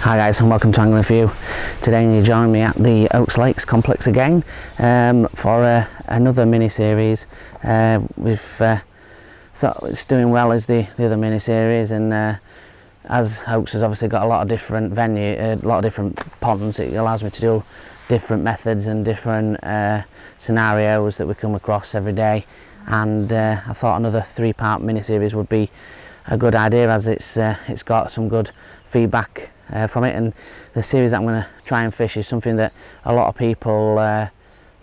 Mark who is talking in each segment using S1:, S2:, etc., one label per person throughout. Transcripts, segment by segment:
S1: Hi guys, and welcome to Angling with You. Today you join me at the Oaks Lakes complex again for another mini-series. We've thought it's doing well as the other mini-series, and as Oaks has obviously got a lot of different a lot of different ponds, it allows me to do different methods and different scenarios that we come across every day. And I thought another 3-part mini-series would be a good idea, as it's got some good feedback from it. And the series that I'm going to try and fish is something that a lot of people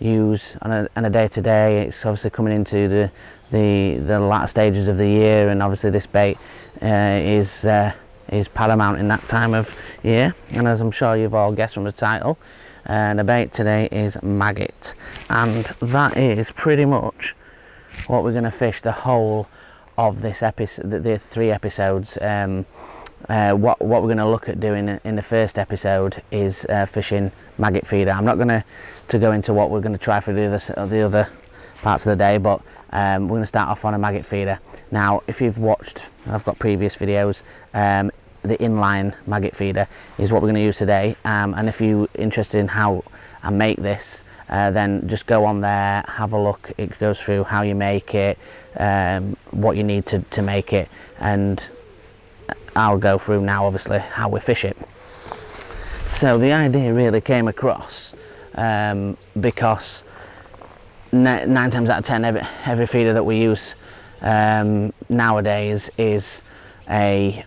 S1: use on a day-to-day. It's obviously coming into the latter stages of the year, and obviously this bait is paramount in that time of year. And as I'm sure you've all guessed from the title, the bait today is maggot, and that is pretty much what we're going to fish the whole of this episode, the 3 episodes. What we're going to look at doing in the first episode is fishing maggot feeder. I'm not going to go into what we're going to try for the other parts of the day, but we're going to start off on a maggot feeder. Now, if you've watched, I've got previous videos, the inline maggot feeder is what we're going to use today, and if you're interested in how I make this, then just go on there, have a look. It goes through how you make it, what you need to make it, and I'll go through now obviously how we fish it. So the idea really came across because 9 times out of 10 every feeder that we use nowadays is a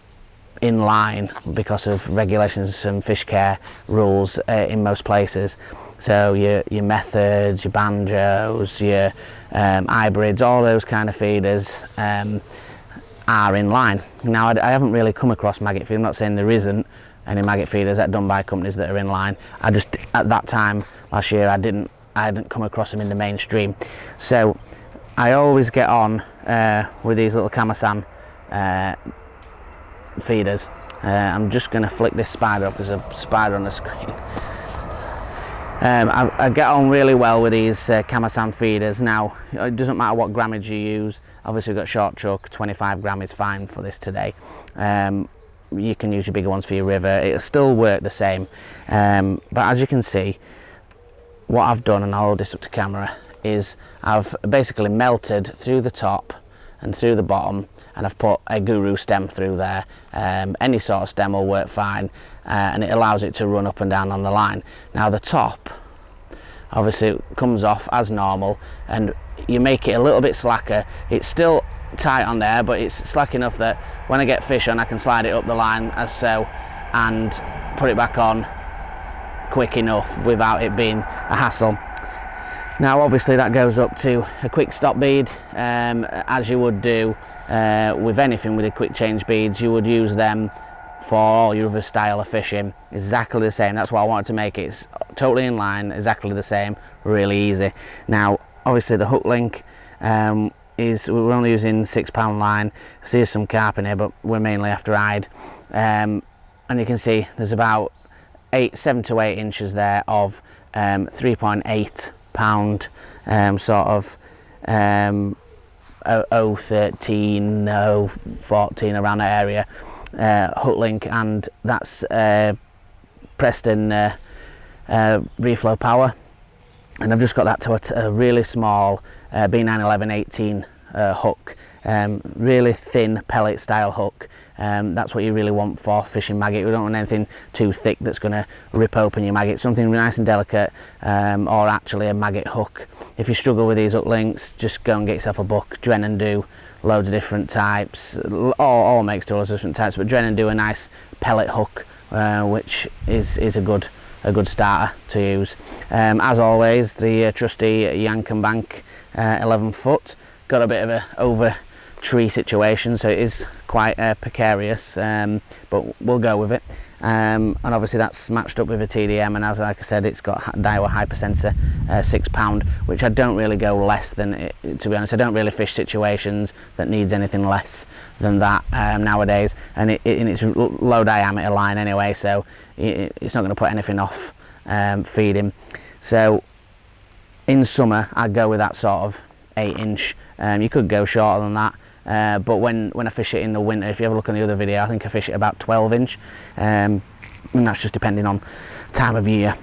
S1: inline because of regulations and fish care rules in most places. So your methods, your banjos, your hybrids, all those kind of feeders are in line. Now I haven't really come across maggot feeders. I'm not saying there isn't any maggot feeders that are done by companies that are in line. I just, at that time last year, I hadn't come across them in the mainstream. So I always get on with these little Kamasan feeders. I'm just going to flick this spider up. There's a spider on the screen. I get on really well with these Kamasan feeders. Now, it doesn't matter what grammage you use. Obviously we've got short chuck, 25 gram is fine for this today. You can use your bigger ones for your river, it'll still work the same. But as you can see, what I've done, and I'll hold this up to camera, is I've basically melted through the top and through the bottom, and I've put a guru stem through there. Any sort of stem will work fine, and it allows it to run up and down on the line. Now the top obviously comes off as normal, and you make it a little bit slacker. It's still tight on there, but it's slack enough that when I get fish on, I can slide it up the line as so, and put it back on quick enough without it being a hassle. Now obviously that goes up to a quick stop bead, as you would do with anything with a quick change beads. You would use them for all your other style of fishing, exactly the same. That's what I wanted to make it. It's totally in line, exactly the same, really easy. Now obviously the hook link we're only using 6-pound line. So there's some carp in here, but we're mainly after hide, and you can see there's about 7 to 8 inches there of 3.8 pound sort of 013, 014 around that area hook link, and that's Preston reflow power, and I've just got that to a really small B911 18 hook, really thin pellet style hook. That's what you really want for fishing maggot. We don't want anything too thick that's going to rip open your maggot. Something nice and delicate, or actually a maggot hook. If you struggle with these hook links, just go and get yourself a buck. Dren & Do, loads of different types, all makes to loads of different types, but Dren & Do a nice pellet hook, which is a good starter to use. As always, the trusty Yank and Bank 11 foot. Got a bit of a over tree situation, so it is quite precarious, but we'll go with it. And obviously that's matched up with a TDM, and like I said, it's got Daiwa Hypersensor 6-pound, which I don't really go less than it, to be honest. I don't really fish situations that needs anything less than that nowadays, and it's low diameter line anyway, so it's not going to put anything off feeding. So in summer I'd go with that sort of 8-inch. You could go shorter than that, but when I fish it in the winter, if you have a look on the other video, I think I fish it about 12-inch. and that's just depending on time of year.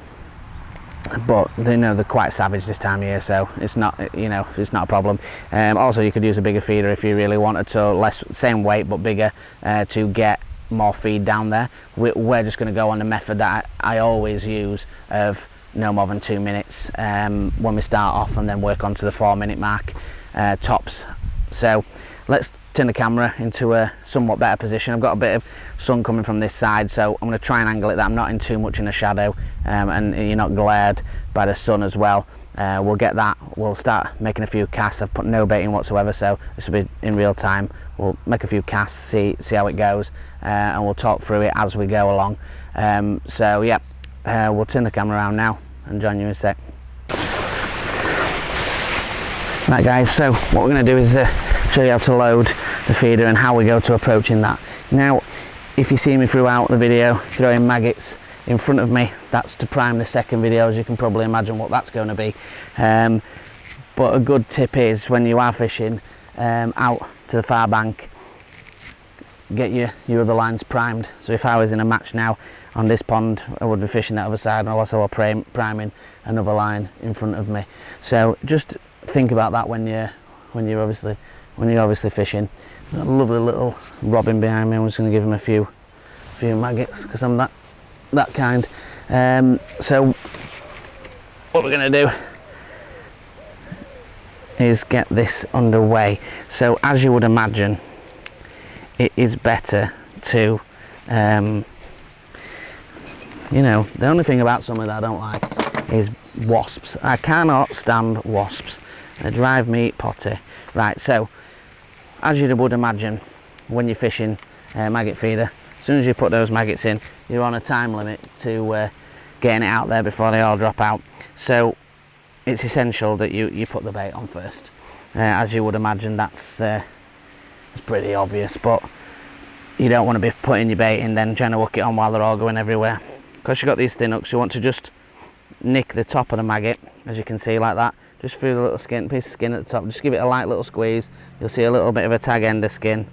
S1: But they know they're quite savage this time of year, so it's not, you know, it's not a problem. Also, you could use a bigger feeder if you really wanted to, less, same weight but bigger, to get more feed down there. We're just going to go on the method that I always use of no more than 2 minutes when we start off, and then work on to the 4-minute mark tops. So let's turn the camera into a somewhat better position. I've got a bit of sun coming from this side, so I'm going to try and angle it that I'm not in too much in the shadow, and you're not glared by the sun as well. We'll get that, we'll start making a few casts. I've put no bait in whatsoever, so this will be in real time. We'll make a few casts, see how it goes, and we'll talk through it as we go along. So yeah, we'll turn the camera around now and join you in a sec. Right guys, so what we're going to do is show you how to load the feeder and how we go to approaching that. Now, if you see me throughout the video throwing maggots in front of me, that's to prime the second video, as you can probably imagine what that's going to be. But a good tip is, when you are fishing out to the far bank, get your other lines primed. So if I was in a match now on this pond, I would be fishing that other side, and also priming another line in front of me. So just think about that when you're obviously fishing. Got a lovely little robin behind me. I'm just going to give him a few maggots because I'm that kind. So what we're going to do is get this underway. So as you would imagine, it is better to you know, the only thing about something that I don't like is wasps. I cannot stand wasps. They drive me potty. Right, so as you would imagine, when you're fishing maggot feeder, as soon as you put those maggots in, you're on a time limit to getting it out there before they all drop out. So it's essential that you put the bait on first. As you would imagine, that's pretty obvious, but you don't want to be putting your bait in then trying to hook it on while they're all going everywhere. Because you've got these thin hooks, you want to just nick the top of the maggot, as you can see, like that, just through the little piece of skin at the top. Just give it a light little squeeze. You'll see a little bit of a tag end of skin,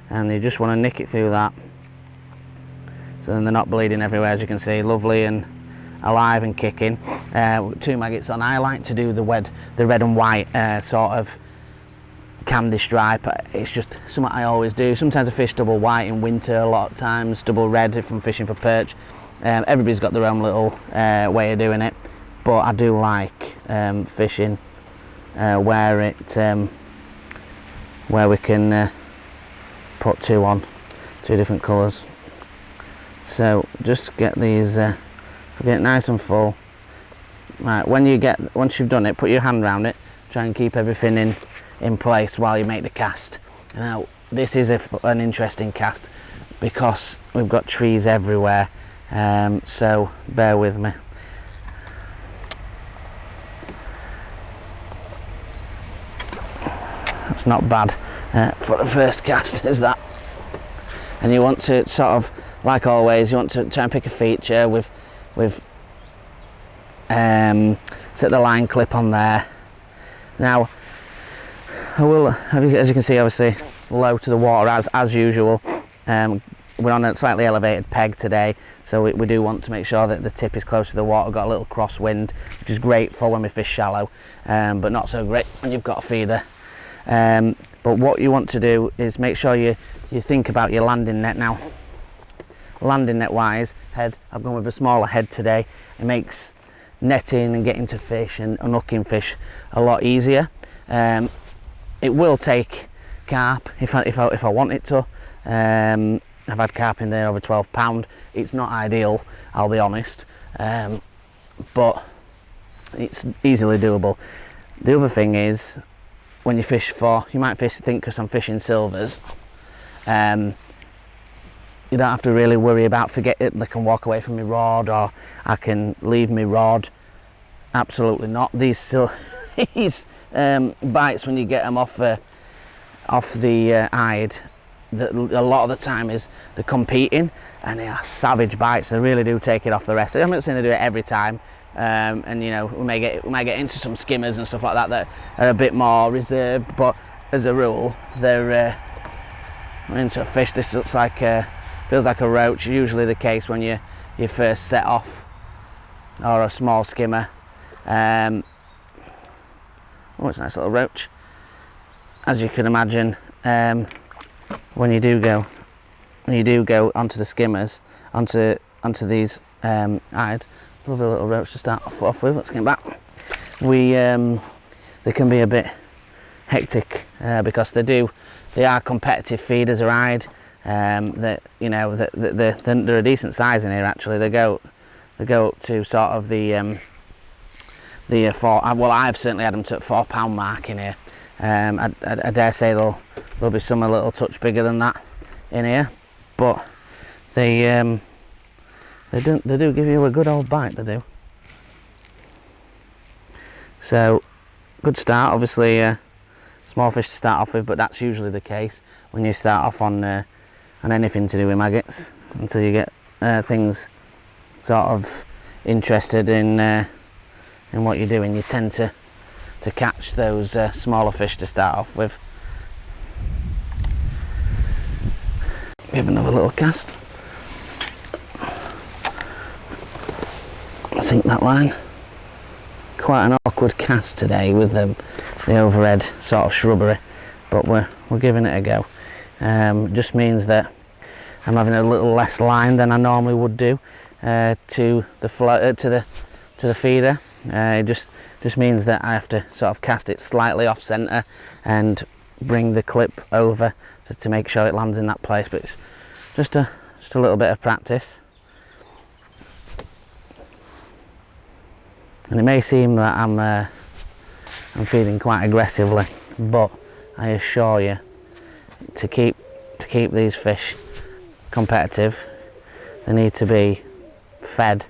S1: and you just want to nick it through that, so then they're not bleeding everywhere, as you can see. Lovely and alive and kicking. 2 maggots on. I like to do the red and white sort of candy stripe. It's just something I always do. Sometimes I fish double white in winter, a lot of times double red if I'm fishing for perch. Everybody's got their own little way of doing it, but I do like fishing where we can put 2 on, 2 different colours. So just get these, get it nice and full. Right, once you've done it, put your hand around it, try and keep everything in place while you make the cast. Now this is an interesting cast because we've got trees everywhere, so bear with me. That's not bad for the first cast, is that? And you want to sort of, like always, you want to try and pick a feature with set the line clip on there. Now I will, as you can see, obviously low to the water as usual. We're on a slightly elevated peg today, so we do want to make sure that the tip is close to the water. Got a little crosswind, which is great for when we fish shallow, but not so great when you've got a feeder. But what you want to do is make sure you think about your landing net. Now, landing net wise, head, I've gone with a smaller head today. It makes netting and getting to fish and unhooking fish a lot easier. It will take carp if I want it to. I've had carp in there over 12 pound. It's not ideal, I'll be honest, but it's easily doable. The other thing is, when you fish you might think because I'm fishing silvers, you don't have to really worry about they can walk away from my rod, or I can leave my rod. Absolutely not. These bites, when you get them off the hide, a lot of the time they're competing, and they are savage bites. They really do take it off the rest. I'm not saying they do it every time, and you know, we may get into some skimmers and stuff like that are a bit more reserved, but as a rule they're into a fish. This looks like feels like a roach. Usually the case when you first set off, or a small skimmer. Oh, it's a nice little roach. As you can imagine, when you do go onto the skimmers, onto these eyed, lovely little roach to start off with. Let's get back. They can be a bit hectic because they are competitive feeders, are eyed. They're a decent size in here actually. They go up to sort of the 4. Well, I've certainly had them to 4 pound mark in here. I dare say there'll be some a little touch bigger than that in here, but they do give you a good old bite. They do. So good start. Obviously, small fish to start off with, but that's usually the case when you start off on anything to do with maggots, until you get things sort of interested in what you're doing. You tend to catch those smaller fish to start off with. Give another little cast. Sink that line. Quite an awkward cast today with the overhead sort of shrubbery, but we're giving it a go. Just means that I'm having a little less line than I normally would do to the feeder. It just means that I have to sort of cast it slightly off centre and bring the clip over to make sure it lands in that place. But it's just a little bit of practice. And it may seem that I'm feeding quite aggressively, but I assure you, to keep these fish competitive, they need to be fed.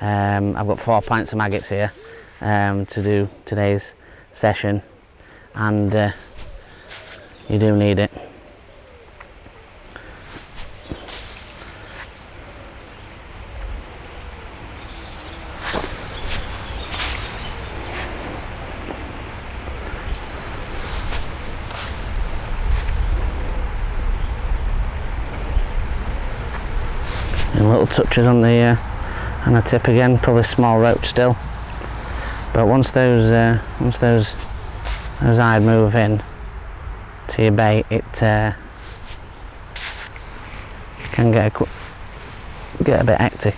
S1: I've got 4 pints of maggots here to do today's session, and you do need it. And little touches on the tip again, probably small roach still. But once those eyed move in to your bait, it can get a bit hectic.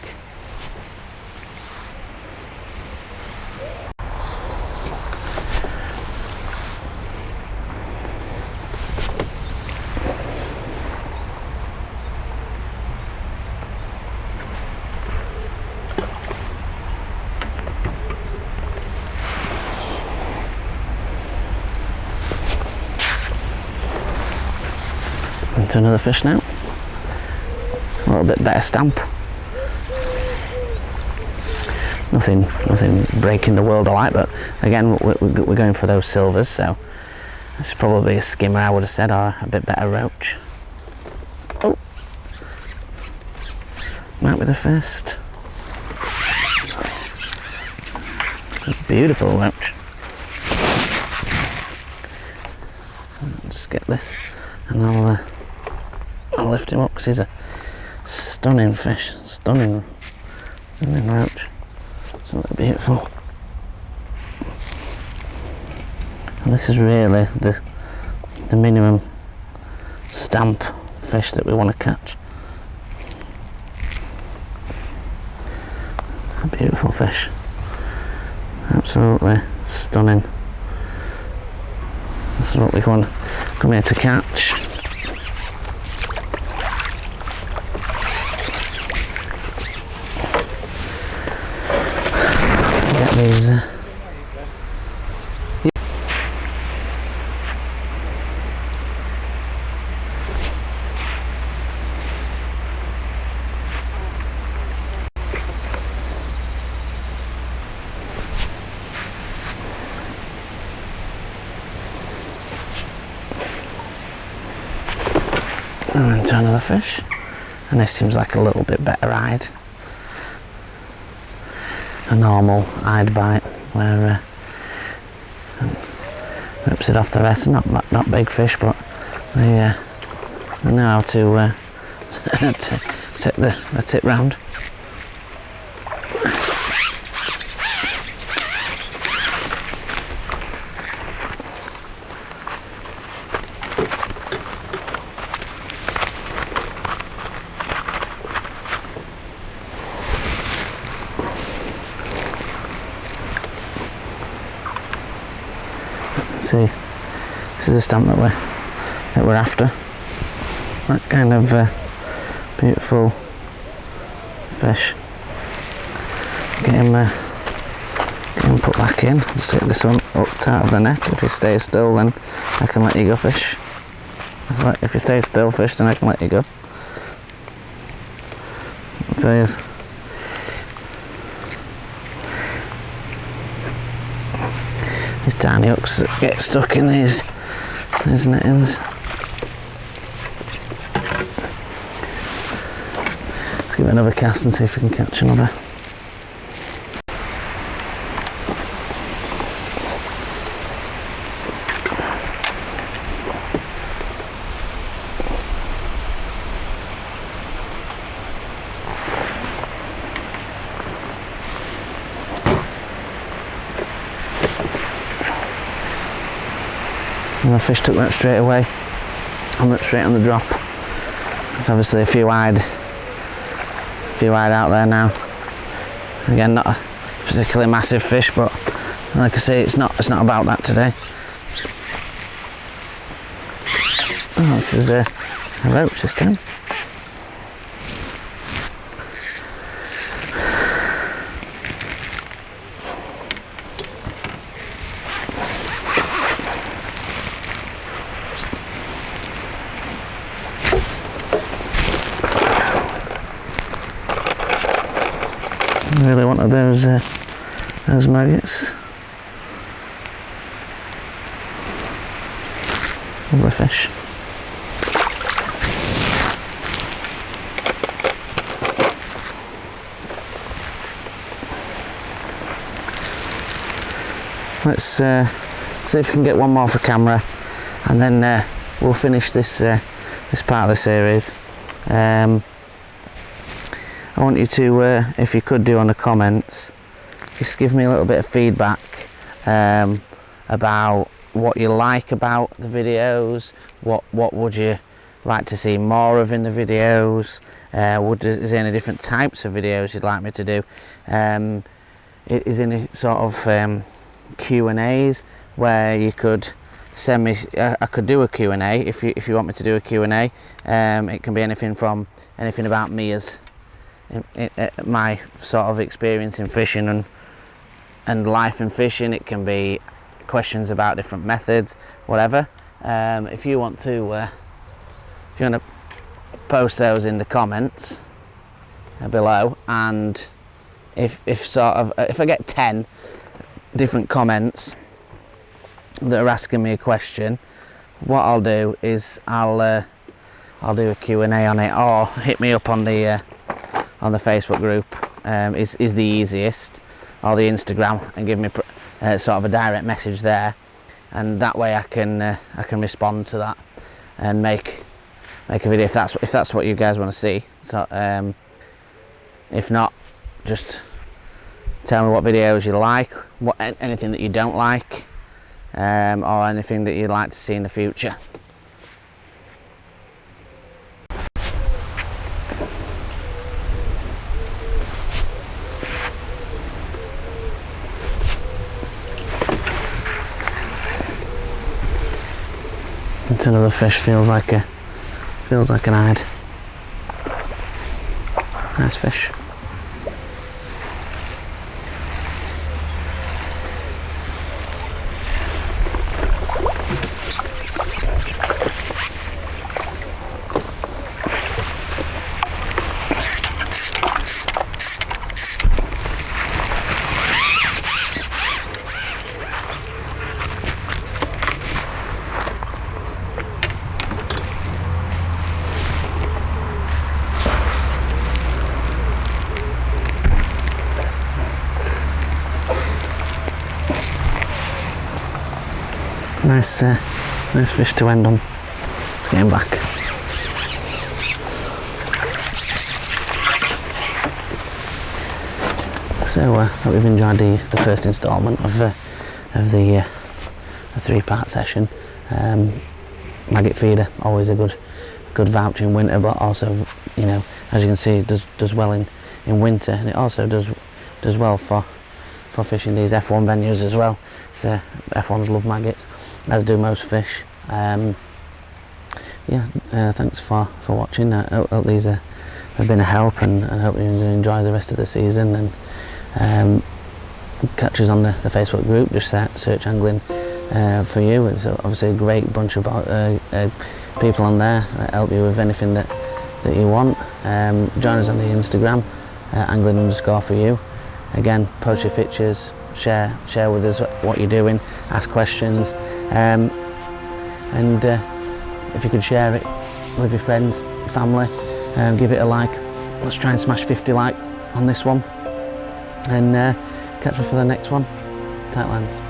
S1: Into another fish now. A little bit better stamp. Nothing breaking the world alike, but again we're going for those silvers, so this is probably a skimmer, I would have said, or a bit better roach. Oh, might be the first. Beautiful roach. I'll just get this and I'll lift him up because he's a stunning fish, stunning roach. Something beautiful. And this is really the minimum stamp fish that we want to catch. It's a beautiful fish. Absolutely stunning. This is what we come here to catch. Get these. And into another fish, and this seems like a little bit better eyed. A normal eyed bite where rips it off the rest. Not big fish, but they know how to take the tip round. See, this is the stamp that we're after. That kind of beautiful fish. Get him put back in. Just get this one hooked out of the net. If he stays still, then I can let you go fish. If you stay still fish, then I can let you go. So yes. These tiny hooks that get stuck in these nettings. Let's give it another cast and see if we can catch another. And the fish took that straight away. I went straight on the drop. There's obviously a few wide out there now. Again, not a particularly massive fish, but like I say, it's not about that today. Oh, this is a roach this time. Really wanted those maggots. Lovely fish. Let's see if we can get one more for camera, and then we'll finish this part of the series. I want you to, if you could do on the comments, just give me a little bit of feedback about what you like about the videos, what would you like to see more of in the videos, is there any different types of videos you'd like me to do, is any sort of Q&As where you could send me, I could do a Q&A if you want me to do a Q&A. It can be anything about me as my sort of experience in fishing and life in fishing. It can be questions about different methods, whatever. If you want to post those in the comments below, and if I get 10 different comments that are asking me a question, what I'll do is I'll do a Q&A on it, or hit me up on the Facebook group is the easiest, or the Instagram, and give me sort of a direct message there, and that way I can respond to that and make a video if that's what you guys want to see. So if not, just tell me what videos you like, anything that you don't like, or anything that you'd like to see in the future. It's another fish, feels like an hide. Nice fish. Nice fish to end on. Let's get him back. So I hope you've enjoyed the first instalment of the 3-part session. Maggot feeder, always a good voucher in winter, but also, you know, as you can see, it does well in winter, and it also does well for fishing these F1 venues as well. So F1s love maggots, as do most fish. Thanks for watching. I hope these have been a help, and hope you enjoy the rest of the season. And catch us on the Facebook group. Just search Angling For You. It's obviously a great bunch of people on there that help you with anything that you want. Join us on the Instagram, angling_for_you. Again, post your pictures, share with us what you're doing, ask questions, and if you could share it with your friends, family, give it a like. Let's try and smash 50 likes on this one, and catch me for the next one. Tight lines.